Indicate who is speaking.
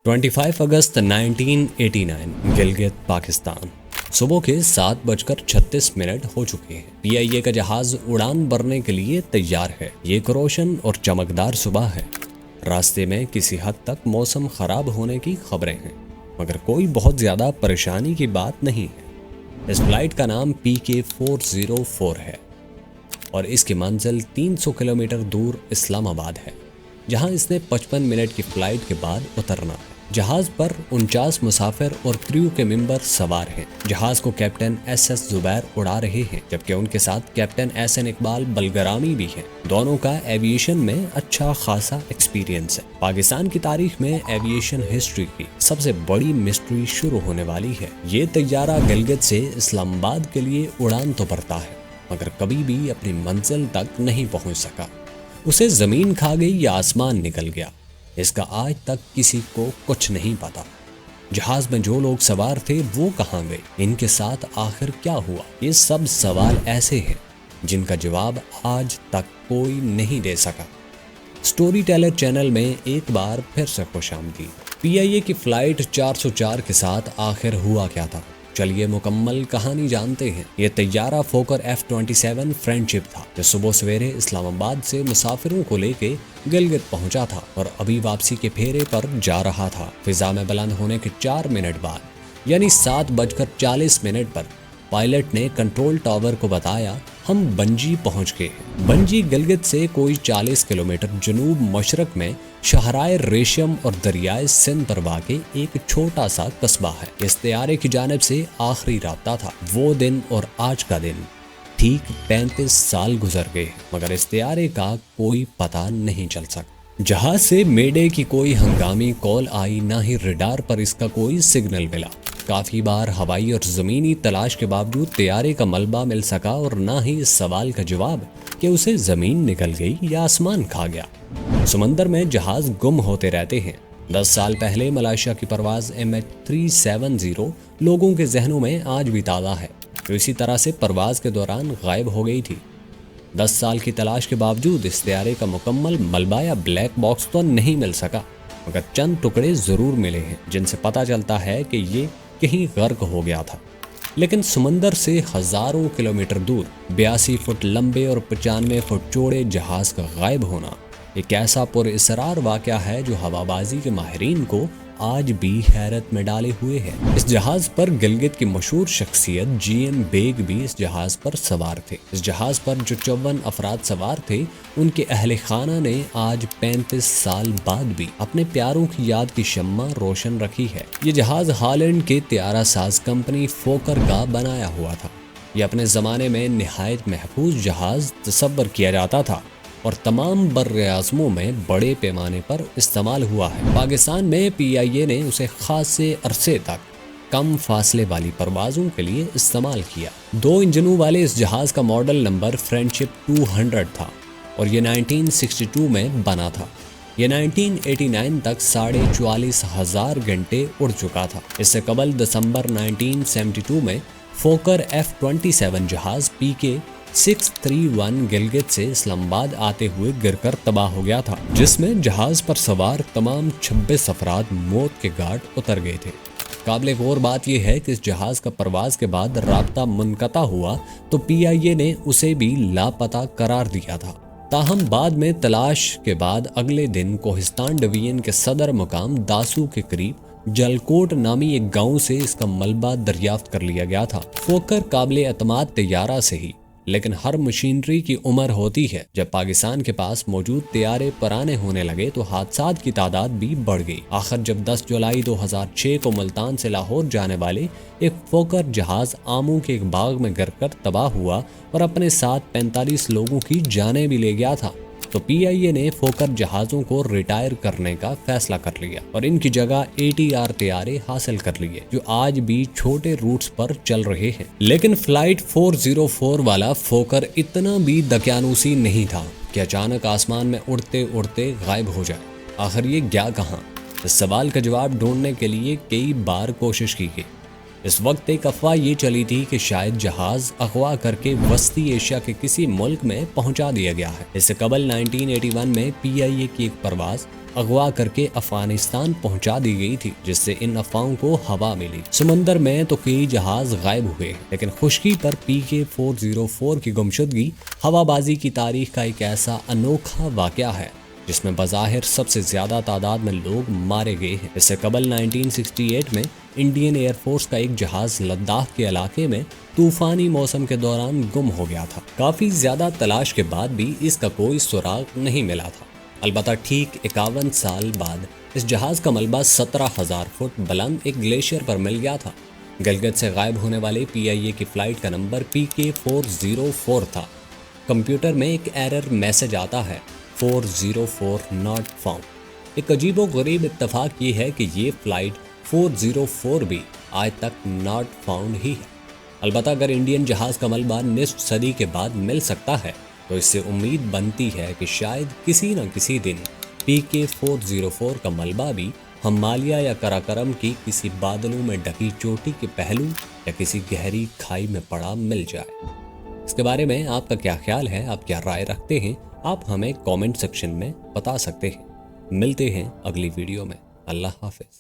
Speaker 1: 25 अगस्त 1989 गिलगित पाकिस्तान। सुबह के 7:36 हो चुके हैं। PIA का जहाज उड़ान भरने के लिए तैयार है। ये एक रोशन और चमकदार सुबह है। रास्ते में किसी हद तक मौसम खराब होने की खबरें हैं, मगर कोई बहुत ज़्यादा परेशानी की बात नहीं है। इस फ्लाइट का नाम PK404 है और इसकी मंजिल 300 किलोमीटर दूर इस्लामाबाद है, जहां इसने 55 मिनट की फ्लाइट के बाद उतरना है। जहाज पर 49 मुसाफिर और क्रू के मेंबर सवार हैं। जहाज को कैप्टन SS जुबैर उड़ा रहे हैं, जबकि उनके साथ कैप्टन SN इकबाल बलगरामी भी हैं। दोनों का एविएशन में अच्छा खासा एक्सपीरियंस है। पाकिस्तान की तारीख में एविएशन हिस्ट्री की सबसे बड़ी मिस्ट्री शुरू होने वाली है। ये तैयारा गिलगित से इस्लामाबाद के लिए उड़ान तो भरता है, मगर कभी भी अपनी मंजिल तक नहीं पहुंच सका। उसे जमीन खा गई या आसमान निकल गया, इसका आज तक किसी को कुछ नहीं पता। जहाज में जो लोग सवार थे वो कहाँ गए, इनके साथ आखिर क्या हुआ, ये सब सवाल ऐसे हैं जिनका जवाब आज तक कोई नहीं दे सका। स्टोरी टेलर चैनल में एक बार फिर से खुशामदीद। PIA की फ्लाइट 404 के साथ आखिर हुआ क्या था, चलिए मुकम्मल कहानी जानते हैं। ये तैयारा फोकर F-27 फ्रेंडशिप था, जो सुबह सवेरे इस्लामाबाद से मुसाफिरों को लेके गिलगित पहुंचा था और अभी वापसी के फेरे पर जा रहा था। फिजा में बुलंद होने के 4 मिनट बाद यानी 7:40 पर पायलट ने कंट्रोल टावर को बताया, हम बंजी पहुंच गए। बंजी गिलगित से कोई 40 किलोमीटर जनूब मशरक में शहराए रेशम और दरियाए सिंध पर वाक़े एक छोटा सा कस्बा है। इस तैयारे की जानिब से आखिरी राब्ता था। वो दिन और आज का दिन ठीक 35 साल गुजर गए, मगर इस तैयारे का कोई पता नहीं चल सका। जहाज से मेडे की कोई हंगामी कॉल आई, ना ही रडार पर इसका कोई सिग्नल मिला। काफी बार हवाई और जमीनी तलाश के बावजूद तैयारे का मलबा मिल सका और ना ही इस सवाल का जवाब कि उसे जमीन निकल गई या आसमान खा गया। समंदर में जहाज गुम होते रहते हैं। 10 साल पहले मलेशिया की परवाज MH370 लोगों के जहनों में आज भी ताज़ा है, जो इसी तरह से परवाज के दौरान गायब हो गई थी। 10 साल की तलाश के बावजूद इस तैयारे का मुकम्मल मलबा या ब्लैक बॉक्स तो नहीं मिल सका, मगर चंद टुकड़े जरूर मिले हैं जिनसे पता चलता है कि ये कहीं गर्क हो गया था। लेकिन समंदर से हजारों किलोमीटर दूर 82 फुट लंबे और 95 फुट चौड़े जहाज का गायब होना एक ऐसा पुरअसरार वाक़या है जो हवाबाजी के माहिरीन को आज भी हैरत में डाले हुए है। इस जहाज पर गिलगित की मशहूर शख्सियत GM बेग भी इस जहाज पर सवार थे। इस जहाज पर जो 54 अफराद सवार थे, उनके अहले खाना ने आज 35 साल बाद भी अपने प्यारों की याद की शम्मा रोशन रखी है। ये जहाज हॉलैंड के तैयारा साज कंपनी फोकर का बनाया हुआ था। यह अपने ज़माने में निहायत महफूज जहाज तसव्वुर किया जाता था और तमाम बर्र-ए-आज़मों में बड़े पैमाने पर इस्तेमाल हुआ है। पाकिस्तान में PIA ने उसे खासे अरसे तक कम फासले वाली परवाज़ों के लिए इस्तेमाल किया। 2 इंजनों वाले इस जहाज़ का मॉडल नंबर फ्रेंडशिप 200 था और ये 1962 में बना था। ये 1989 तक 44,500 घंटे उड़ चुका था। इससे कबल दिसंबर 1972 में फोकर F-27 जहाज़ PK631 गिलगित से इस्लामाबाद आते हुए गिरकर तबाह हो गया था, जिसमें जहाज पर सवार तमाम 26 अफराद मौत के घाट उतर गए थे। काबिल गौर बात यह है कि इस जहाज का परवाज के बाद राब्ता मुनक़ता हुआ तो PIA ने उसे भी लापता करार दिया था। ताहम बाद में तलाश के बाद अगले दिन कोहिस्तान डिवीजन के सदर मुकाम दासू के करीब जलकोट नामी एक गांव से इसका मलबा दरियाफ्त कर लिया गया था। फोकर काबिल एतमाद तैयारा से ही, लेकिन हर मशीनरी की उम्र होती है। जब पाकिस्तान के पास मौजूद तैयारे पुराने होने लगे तो हादसात की तादाद भी बढ़ गई। आखिर जब 10 जुलाई 2006 को मुल्तान से लाहौर जाने वाले एक फोकर जहाज आमों के एक बाग में गिरकर तबाह हुआ और अपने साथ 45 लोगों की जानें भी ले गया था, तो PIA ने फोकर जहाज़ों को रिटायर करने का फैसला कर लिया और इनकी जगह ATR तैयारे हासिल कर लिए, जो आज भी छोटे रूट्स पर चल रहे हैं। लेकिन फ्लाइट 404 वाला फोकर इतना भी दकियानूसी नहीं था कि अचानक आसमान में उड़ते उड़ते गायब हो जाए। आखिर ये गया कहाँ? इस सवाल का जवाब ढूंढने के लिए कई बार कोशिश की गई। इस वक्त एक अफवाह ये चली थी कि शायद जहाज अगवा करके वस्ती एशिया के किसी मुल्क में पहुंचा दिया गया है। इससे कबल 1981 में PIA की एक परवाज اغوا کر کے افغانستان پہنچا دی گئی تھی، جس سے ان افواہوں کو ہوا ملی۔ سمندر میں تو کئی جہاز غائب ہوئے، لیکن خشکی پر PK-404 کی گمشدگی ہوا بازی کی تاریخ کا ایک ایسا انوکھا واقعہ ہے جس میں بظاہر سب سے زیادہ تعداد میں لوگ مارے گئے ہیں۔ اس سے قبل 1968 میں انڈین ایئر فورس کا ایک جہاز لداخ کے علاقے میں طوفانی موسم کے دوران گم ہو گیا تھا۔ کافی زیادہ تلاش کے بعد بھی اس کا کوئی سراغ نہیں ملا تھا۔ البتہ ٹھیک 51 سال بعد اس جہاز کا ملبہ 17,000 فٹ بلند ایک گلیشیئر پر مل گیا تھا۔ گلگت سے غائب ہونے والے PIA کی فلائٹ کا نمبر PK-404 تھا۔ کمپیوٹر میں ایک ایرر میسج آتا ہے، 404 not found۔ ایک عجیب و غریب اتفاق یہ ہے کہ یہ فلائٹ 404 بھی آج تک not found ہی ہے۔ البتہ اگر انڈین جہاز کا ملبہ نصف صدی کے بعد مل سکتا ہے تو اس سے امید بنتی ہے کہ شاید کسی نہ کسی دن PK-404 کا ملبہ بھی ہمالیہ یا قراقرم کی کسی بادلوں میں ڈھکی چوٹی کے پہلو یا کسی گہری کھائی میں پڑا مل جائے۔ اس کے بارے میں آپ کا کیا خیال ہے؟ آپ کیا رائے رکھتے ہیں؟ آپ ہمیں کامنٹ سیکشن میں بتا سکتے ہیں۔ ملتے ہیں اگلی ویڈیو میں۔ اللہ حافظ۔